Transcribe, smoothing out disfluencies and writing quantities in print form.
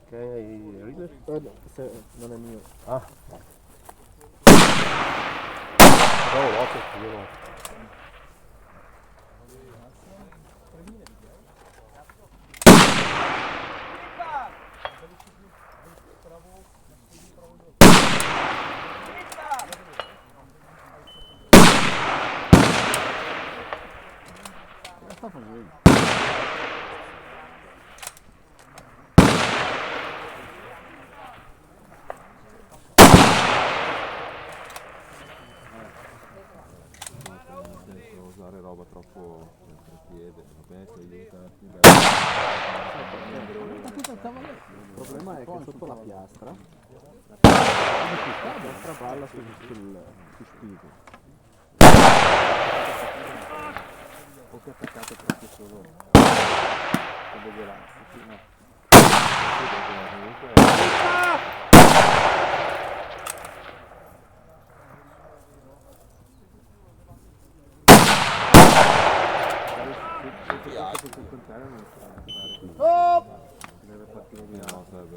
Che hai ridere? Non è mio. Ah. Bravo, l'occhio, io no. Che sta facendo? Usare roba troppo tra piede, vabbè, ti aiuta. Il problema è che sotto la piastra la piastra balla su spighe. O che è attaccato proprio solo con degli elastici, no? Sul contrario non sta a fare. Deve partire di no, sarebbe